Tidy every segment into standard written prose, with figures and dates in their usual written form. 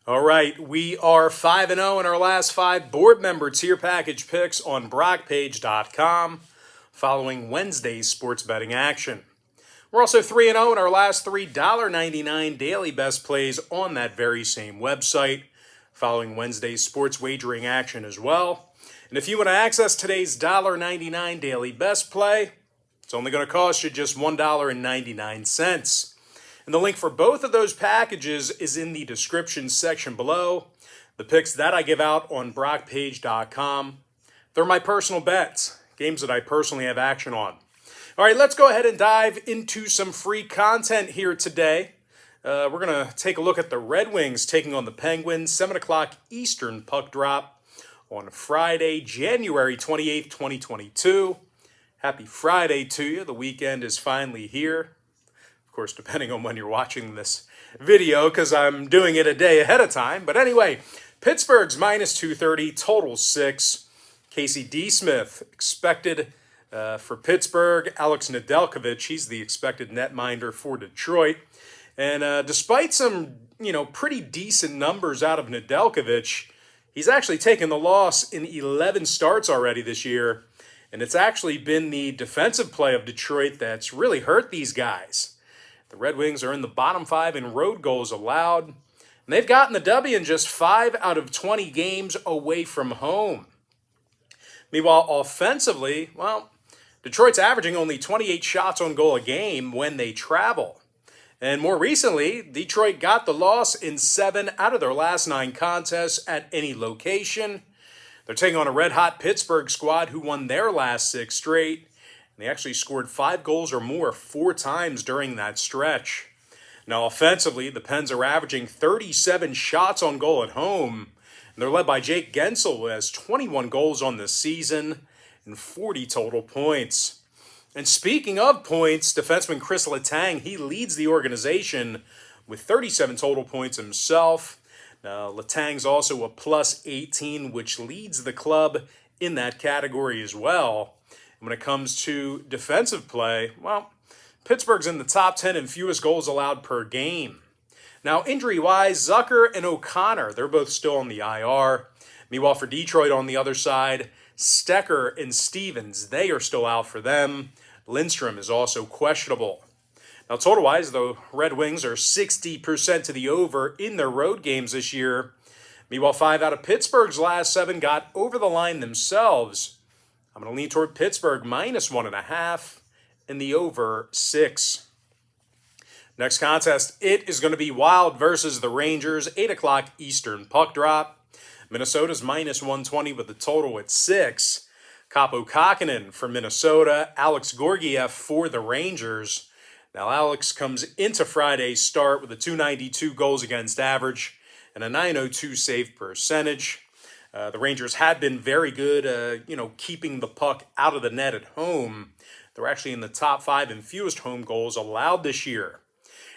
All right, we are 5-0 in our last 5 board member tier package picks on BrockPage.com following Wednesday's sports betting action. We're also 3-0 in our last 3 $1.99 daily best plays on that very same website following Wednesday's sports wagering action as well. And if you want to access today's $1.99 daily best play, it's only going to cost you just $1.99. And the link for both of those packages is in the description section below. The picks that I give out on BrockPage.com, they're my personal bets, games that I personally have action on. All right, let's go ahead and dive into some free content here today. We're going to take a look at the Red Wings taking on the Penguins, 7 o'clock Eastern puck drop on Friday, January 28th, 2022. Happy Friday to you. The weekend is finally here. Of course, depending on when you're watching this video, because I'm doing it a day ahead of time. But anyway, Pittsburgh's minus 230, total 6. Casey D. Smith expected for Pittsburgh. Alex Nadelkovic, he's the expected netminder for Detroit. And despite some, pretty decent numbers out of Nadelkovic, he's actually taken the loss in 11 starts already this year. And it's actually been the defensive play of Detroit that's really hurt these guys. The Red Wings are in the bottom 5 in road goals allowed. And they've gotten the W in just 5 out of 20 games away from home. Meanwhile, offensively, Detroit's averaging only 28 shots on goal a game when they travel. And more recently, Detroit got the loss in 7 out of their last 9 contests at any location. They're taking on a red-hot Pittsburgh squad who won their last 6 straight. And they actually scored 5 goals or more 4 times during that stretch. Now, offensively, the Pens are averaging 37 shots on goal at home. And they're led by Jake Gensel, who has 21 goals on the season and 40 total points. And speaking of points, defenseman Chris Letang, he leads the organization with 37 total points himself. Now, Letang's also a plus 18, which leads the club in that category as well. And when it comes to defensive play, Pittsburgh's in the top 10 in fewest goals allowed per game. Now, injury-wise, Zucker and O'Connor, they're both still on the IR. Meanwhile, for Detroit on the other side, Stecker and Stevens, they are still out for them. Lindstrom is also questionable. Now, total-wise, the Red Wings are 60% to the over in their road games this year. Meanwhile, 5 out of Pittsburgh's last 7 got over the line themselves. I'm going to lean toward Pittsburgh minus 1.5 and the over 6. Next contest, it is going to be Wild versus the Rangers, 8 o'clock Eastern puck drop. Minnesota's minus 120 with the total at 6. Kaapo Kähkönen for Minnesota, Alex Georgiev for the Rangers. Now, Alex comes into Friday's start with a .292 goals against average and a .902 save percentage. The Rangers have been very good, keeping the puck out of the net at home. They're actually in the top 5 in fewest home goals allowed this year.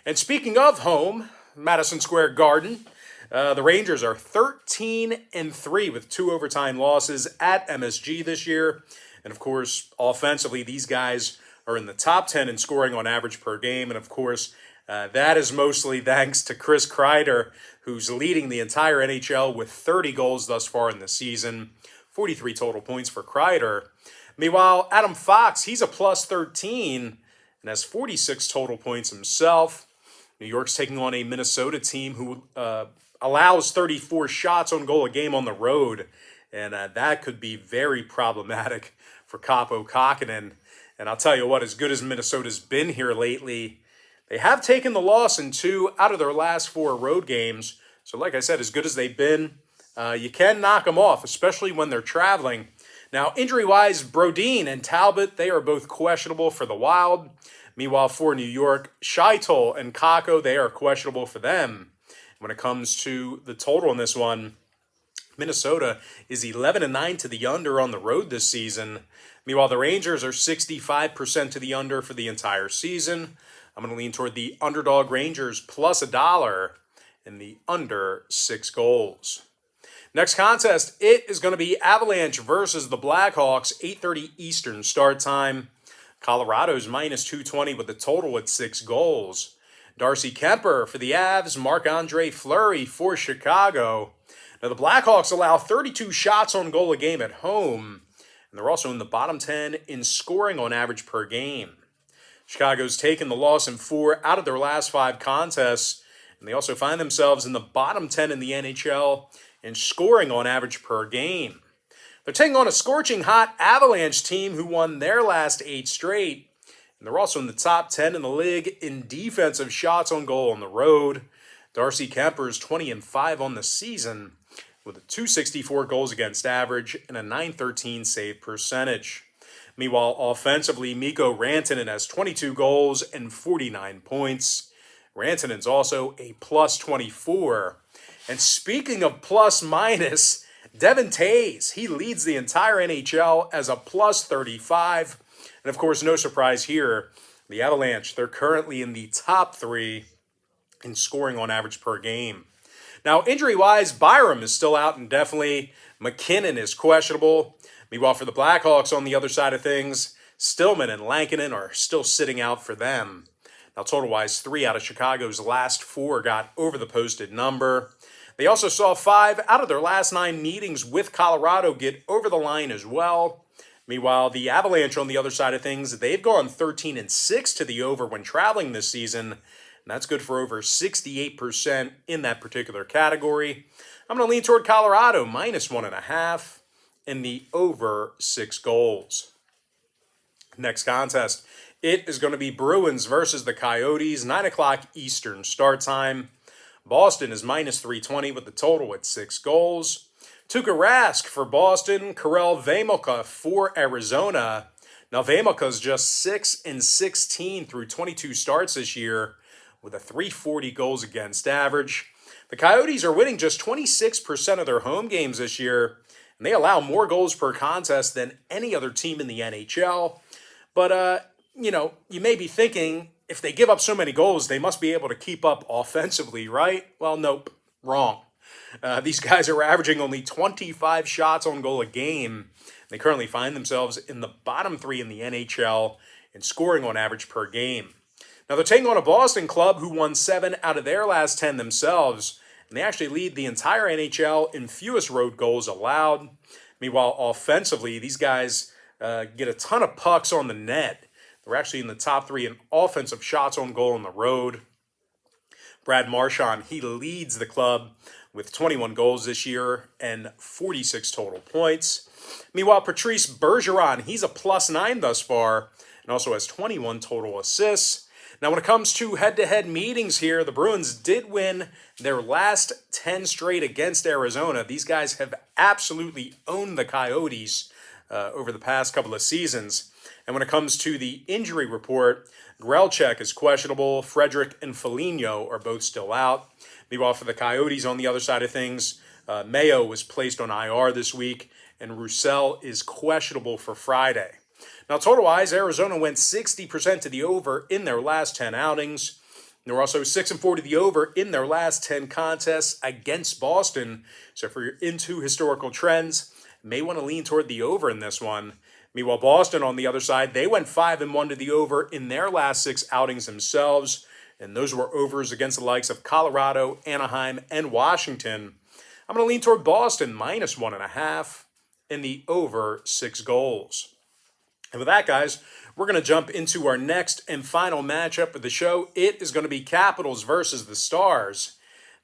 And speaking of home, Madison Square Garden, the Rangers are 13-3 with 2 overtime losses at MSG this year. And of course, offensively, these guys are in the top 10 in scoring on average per game. And of course, that is mostly thanks to Chris Kreider, who's leading the entire NHL with 30 goals thus far in the season. 43 total points for Kreider. Meanwhile, Adam Fox, he's a plus 13 and has 46 total points himself. New York's taking on a Minnesota team who allows 34 shots on goal a game on the road. And that could be very problematic for Kaapo Kähkönen. And I'll tell you what, as good as Minnesota's been here lately, they have taken the loss in 2 out of their last 4 road games. So like I said, as good as they've been, you can knock them off, especially when they're traveling. Now, injury-wise, Brodin and Talbot, they are both questionable for the Wild. Meanwhile, for New York, Scheitl and Kakko, they are questionable for them. When it comes to the total in this one, Minnesota is 11-9 to the under on the road this season. Meanwhile, the Rangers are 65% to the under for the entire season. I'm going to lean toward the underdog Rangers plus $1 and the under 6 goals. Next contest, it is going to be Avalanche versus the Blackhawks, 8:30 Eastern start time. Colorado's minus 220 with the total at 6 goals. Darcy Kemper for the Avs, Marc-Andre Fleury for Chicago. Now, the Blackhawks allow 32 shots on goal a game at home, and they're also in the bottom 10 in scoring on average per game. Chicago's taken the loss in 4 out of their last 5 contests, and they also find themselves in the bottom 10 in the NHL in scoring on average per game. They're taking on a scorching hot Avalanche team who won their last 8 straight, and they're also in the top 10 in the league in defensive shots on goal on the road. Darcy Kemper is 20-5 on the season with a .264 goals against average and a .913 save percentage. Meanwhile, offensively, Mikko Rantanen has 22 goals and 49 points. Rantanen's also a +24. And speaking of plus-minus, Devin Tays, he leads the entire NHL as a +35. And of course, no surprise here, the Avalanche, they're currently in the top 3 in scoring on average per game. Now, injury-wise, Byram is still out indefinitely. McKinnon is questionable. Meanwhile, for the Blackhawks on the other side of things, Stillman and Lankinen are still sitting out for them. Now, total-wise, 3 out of Chicago's last 4 got over the posted number. They also saw 5 out of their last 9 meetings with Colorado get over the line as well. Meanwhile, the Avalanche on the other side of things, they've gone 13-6 to the over when traveling this season. And that's good for over 68% in that particular category. I'm going to lean toward Colorado, -1.5, and the over 6 goals. Next contest, it is going to be Bruins versus the Coyotes, 9 o'clock Eastern start time. Boston is -320 with the total at 6 goals. Tuukka Rask for Boston, Karel Vejmelka for Arizona. Now, Vejmelka's just 6-16 through 22 starts this year with a .340 goals against average. The Coyotes are winning just 26% of their home games this year, and they allow more goals per contest than any other team in the NHL. But, you may be thinking, if they give up so many goals, they must be able to keep up offensively, right? Well, nope, wrong. These guys are averaging only 25 shots on goal a game. They currently find themselves in the bottom 3 in the NHL in scoring on average per game. Now, they're taking on a Boston club who won 7 out of their last 10 themselves, and they actually lead the entire NHL in fewest road goals allowed. Meanwhile, offensively, these guys get a ton of pucks on the net. They're actually in the top 3 in offensive shots on goal on the road. Brad Marchand, he leads the club with 21 goals this year and 46 total points. Meanwhile, Patrice Bergeron, he's a +9 thus far and also has 21 total assists. Now, when it comes to head-to-head meetings here, the Bruins did win their last 10 straight against Arizona. These guys have absolutely owned the Coyotes over the past couple of seasons. And when it comes to the injury report, Grelchek is questionable. Frederick and Foligno are both still out. Meanwhile, for the Coyotes on the other side of things, Mayo was placed on IR this week, and Roussel is questionable for Friday. Now, total-wise, Arizona went 60% to the over in their last 10 outings. They were also 6-4 to the over in their last 10 contests against Boston. So if you're into historical trends, you may want to lean toward the over in this one. Meanwhile, Boston on the other side, they went 5-1 to the over in their last 6 outings themselves. And those were overs against the likes of Colorado, Anaheim, and Washington. I'm going to lean toward Boston, -1.5, and the over 6 goals. And with that, guys, we're going to jump into our next and final matchup of the show. It is going to be Capitals versus the Stars,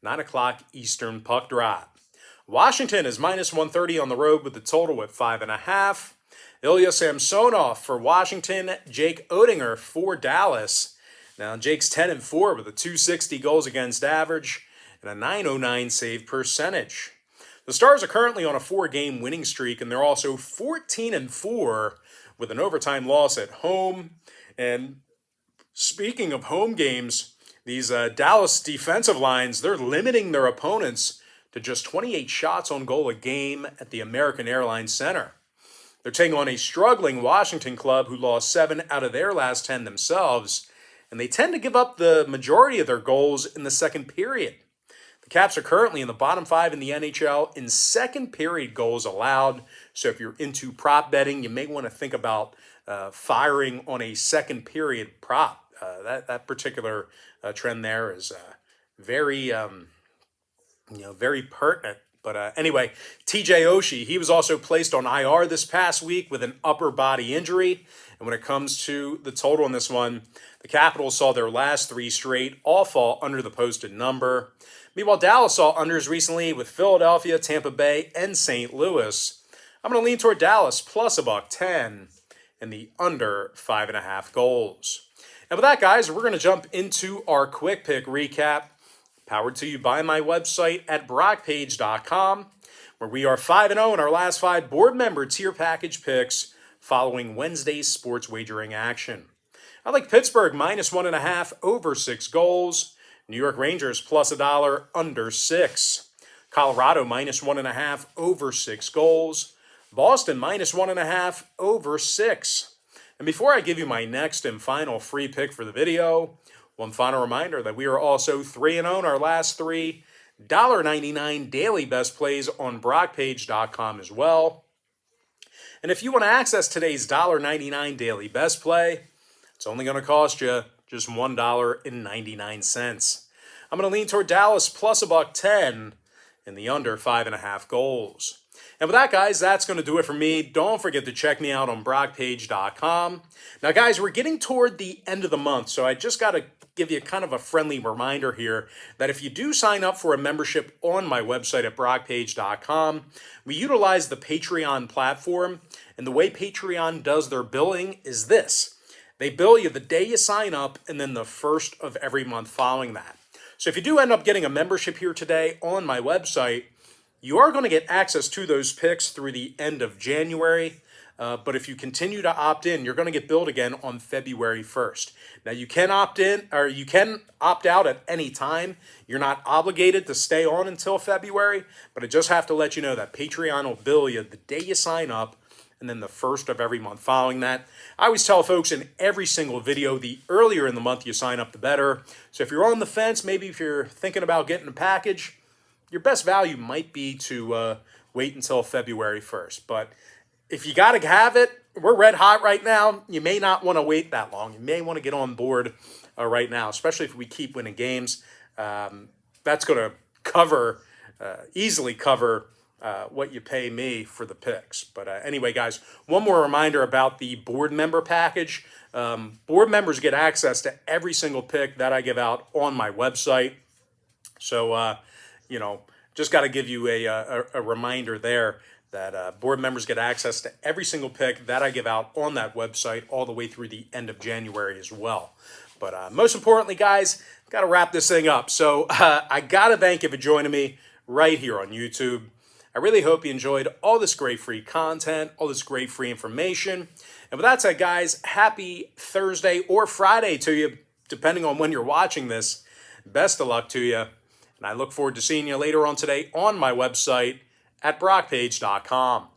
9 o'clock Eastern puck drop. Washington is -130 on the road with the total at 5.5. Ilya Samsonov for Washington, Jake Oettinger for Dallas. Now, Jake's 10-4 with a .260 goals against average and a .909 save percentage. The Stars are currently on a 4-game winning streak, and they're also 14-4 with an overtime loss at home. And speaking of home games, these Dallas defensive lines, they're limiting their opponents to just 28 shots on goal a game at the American Airlines Center. They're taking on a struggling Washington club who lost 7 out of their last 10 themselves, and they tend to give up the majority of their goals in the second period. The Caps are currently in the bottom 5 in the NHL in second period goals allowed. So if you're into prop betting, you may want to think about firing on a second period prop. that particular trend there is very very pertinent. But anyway, TJ Oshie, he was also placed on IR this past week with an upper body injury. And when it comes to the total in this one, the Capitals saw their last 3 straight all fall under the posted number. Meanwhile, Dallas saw unders recently with Philadelphia, Tampa Bay, and St. Louis. I'm going to lean toward Dallas plus $1.10 and the under 5.5 goals. And with that, guys, we're going to jump into our quick pick recap, powered to you by my website at brockpage.com, where we are 5-0 in our last 5 board member tier package picks following Wednesday's sports wagering action. I like Pittsburgh minus 1.5 over 6 goals. New York Rangers plus $1 under 6. Colorado minus 1.5 over 6 goals. Boston minus 1.5 over 6. And before I give you my next and final free pick for the video, one final reminder that we are also 3-0 in our last 3 $1.99 daily best plays on brockpage.com as well. And if you want to access today's $1.99 daily best play, it's only going to cost you just $1.99. I'm going to lean toward Dallas plus $1.10 in the under 5.5 goals. And with that, guys, that's going to do it for me. Don't forget to check me out on brockpage.com. Now, guys, we're getting toward the end of the month, so I just got to give you kind of a friendly reminder here that if you do sign up for a membership on my website at brockpage.com, we utilize the Patreon platform, and the way Patreon does their billing is this. They bill you the day you sign up and then the first of every month following that. So if you do end up getting a membership here today on my website, you are going to get access to those picks through the end of January. But if you continue to opt in, you're going to get billed again on February 1st. Now, you can opt in or you can opt out at any time. You're not obligated to stay on until February, but I just have to let you know that Patreon will bill you the day you sign up and then the first of every month following that. I always tell folks in every single video, the earlier in the month you sign up, the better. So if you're on the fence, maybe if you're thinking about getting a package, your best value might be to wait until February 1st. But if you got to have it, we're red hot right now. You may not want to wait that long. You may want to get on board right now, especially if we keep winning games. That's going to easily cover what you pay me for the picks. But anyway, guys, one more reminder about the board member package. Board members get access to every single pick that I give out on my website. So, just got to give you a reminder there that board members get access to every single pick that I give out on that website all the way through the end of January as well. But most importantly, guys, got to wrap this thing up. So I got to thank you for joining me right here on YouTube. I really hope you enjoyed all this great free content, all this great free information. And with that said, guys, happy Thursday or Friday to you, depending on when you're watching this. Best of luck to you. And I look forward to seeing you later on today on my website at brockpage.com.